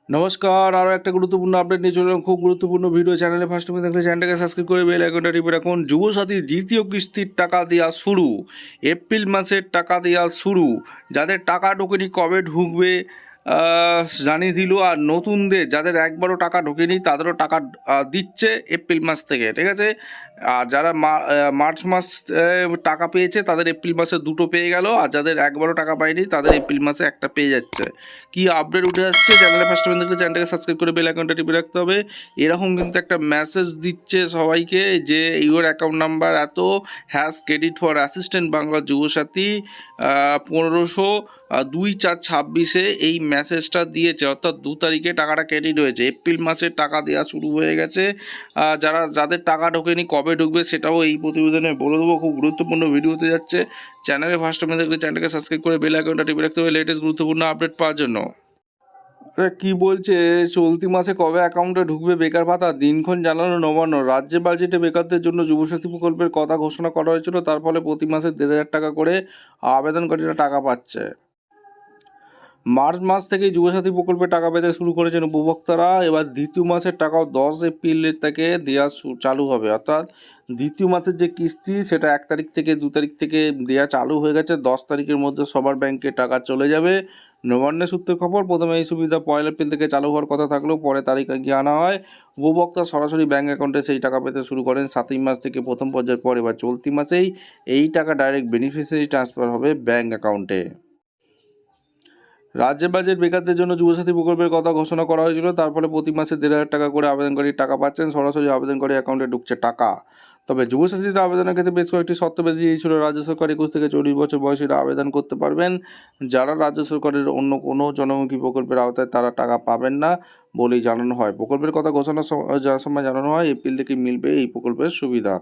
নমস্কার, আরও একটা গুরুত্বপূর্ণ আপডেট নিয়ে চললাম। খুব গুরুত্বপূর্ণ ভিডিও। চ্যানেলে ফার্স্ট টাইম দেখলে চ্যানেলটাকে সাবস্ক্রাইব করে বেল আইকনটা টিপে রাখুন। যুবসাথীর দ্বিতীয় কিস্তির টাকা দেওয়া শুরু, এপ্রিল মাসের টাকা দেওয়া শুরু। যাদের টাকা ঢোকেনি কবে ঢুকবে জানিয়ে দিল। আর নতুনদের যাদের একবারও টাকা ঢোকেনি তাদেরও টাকা দিচ্ছে এপ্রিল মাস থেকে, ঠিক আছে। আর যারা মার্চ মাস টাকা পেয়েছে তাদের এপ্রিল মাসে দুটো পেয়ে গেল, আর যাদের একবারও টাকা পায়নি তাদের এপ্রিল মাসে একটা পেয়ে যাচ্ছে। কি আপডেট উঠে আসছে, চ্যানেলে ফার্স্ট টাইম দেখলে চ্যানেলটাকে সাবস্ক্রাইব করে বেল আইকনটা টিপে রাখতে হবে। এরকম কিন্তু একটা মেসেজ দিচ্ছে সবাইকে যে ইউর অ্যাকাউন্ট নাম্বার এত has credit for assistant Bangla Yuvasathi 15/2/4/26 এই মেসেজটা দিয়েছে, অর্থাৎ 2 তারিখে টাকাটা ক্রেডিট হয়েছে। এপ্রিল মাসের টাকা দেওয়া শুরু হয়ে গেছে। যাদের টাকা ঢোকেনি কবে ঢুকবে সেটাও এই প্রতিবেদনে বলে দেবো। খুব গুরুত্বপূর্ণ ভিডিও হতে যাচ্ছে। চ্যানেলে ফার্স্ট টাইম দেখলে চ্যানেলটাকে সাবস্ক্রাইব করে বেল আইকনটা টিপে রাখতে হবে লেটেস্ট গুরুত্বপূর্ণ আপডেট পাওয়ার জন্য। কি বলছে, চলতি মাসে কবে অ্যাকাউন্টে ঢুকবে বেকার ভাতা, দিনক্ষণ জানানো নবান্ন। রাজ্যে বাজেটে বেকারদের জন্য যুবসাথী প্রকল্পের কথা ঘোষণা করা হয়েছিল। তার ফলে প্রতি মাসে 1,500 টাকা করে আবেদনকারীরা টাকা পাচ্ছে। মার্চ মাস থেকেই যুবসাথী প্রকল্পে টাকা পেতে শুরু করেছেন উপভোক্তারা। এবার দ্বিতীয় মাসের টাকাও 10 এপ্রিলের থেকে দেওয়া চালু হবে। অর্থাৎ দ্বিতীয় মাসের যে কিস্তি সেটা 1 তারিখ থেকে 2 তারিখ থেকে দেওয়া চালু হয়ে গেছে। 10 তারিখের মধ্যে সবার ব্যাংকে টাকা চলে যাবে। নবান্নের সূত্রের খবর, প্রথমে এই সুবিধা 1 এপ্রিল থেকে চালু হওয়ার কথা থাকলেও পরে তারিখ এগিয়ে আনা হয়। উপভোক্তা সরাসরি ব্যাঙ্ক অ্যাকাউন্টে সেই টাকা পেতে শুরু করেন 7 মাস থেকে প্রথম পর্যায়ের পর। এবার চলতি মাসেই এই টাকা ডাইরেক্ট বেনিফিশিয়ারি ট্রান্সফার হবে ব্যাঙ্ক অ্যাকাউন্টে। রাজ্যে বাজেট বেকারদের জন্য যুবসাথী প্রকল্পের কথা ঘোষণা করা হয়েছিল। তার ফলে প্রতি মাসে 1,500 টাকা করে আবেদনকারী টাকা পাচ্ছেন। সরাসরি আবেদনকারী অ্যাকাউন্টে ঢুকছে টাকা। তবে যুবসাথীতে আবেদনের ক্ষেত্রে বেশ কয়েকটি শর্ত বেঁধে দিয়েছিল রাজ্য সরকার। 21 থেকে 40 বছর বয়সীরা আবেদন করতে পারবেন। যারা রাজ্য সরকারের অন্য কোনো জনমুখী প্রকল্পের আওতায় তারা টাকা পাবেন না বলেই জানানো হয়। প্রকল্পের কথা ঘোষণার সময় জানানো হয় এপ্রিল থেকে মিলবে এই প্রকল্পের সুবিধা।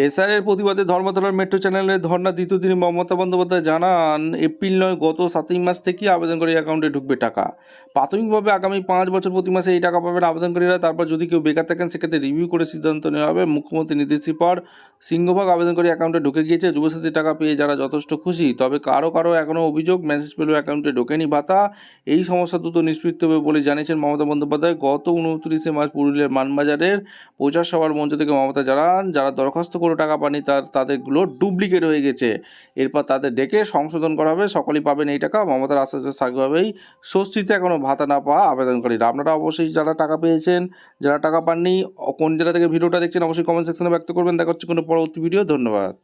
এসআরের প্রতিবাদে ধর্মতলার মেট্রো চ্যানেলের ধর্না দ্বিতীয় দিনে মমতা বন্দ্যোপাধ্যায় জানান, এপ্রিল নয় গত 7 মাস থেকেই আবেদনকারী অ্যাকাউন্টে ঢুকবে টাকা। প্রাথমিকভাবে আগামী 5 বছর প্রতি মাসে এই টাকা পাবেন আবেদনকারীরা। তারপর যদি কেউ বেকার থাকেন সেক্ষেত্রে রিভিউ করে সিদ্ধান্ত নেওয়া হবে। মুখ্যমন্ত্রী নির্দেশের পর সিংহভাগ আবেদনকারী অ্যাকাউন্টে ঢুকে গিয়েছে। যুবসাথী টাকা পেয়ে যারা যথেষ্ট খুশি। তবে কারো এখনও অভিযোগ মেসেজ পেলেও অ্যাকাউন্টে ঢোকেনি ভাতা। এই সমস্যা দ্রুত নিষ্পৃত হবে বলে জানিয়েছেন মমতা বন্দ্যোপাধ্যায়। গত 29 মার্চ পুরুলিয়ার মানবাজারের প্রচার সভার মঞ্চ থেকে মমতা জানান, যারা দরখাস্ত করে টাকা পাননি তাদেরগুলো ডুপ্লিকেট হয়ে গেছে। এরপর তাদের ডেকে সংশোধন করা হবে। সকলেই পাবেন এই টাকা। মমতার আশ্বাসে থাকবেই স্বস্তিতে এখনও ভাতা না পাওয়া আবেদনকারীরা। আপনারা অবশ্যই যারা টাকা পেয়েছেন, যারা টাকা পাননি, কোন জেলা থেকে ভিডিওটা দেখছেন অবশ্যই কমেন্ট সেকশনে ব্যক্ত করবেন। দেখা হচ্ছে কোনো পরবর্তী ভিডিও। ধন্যবাদ।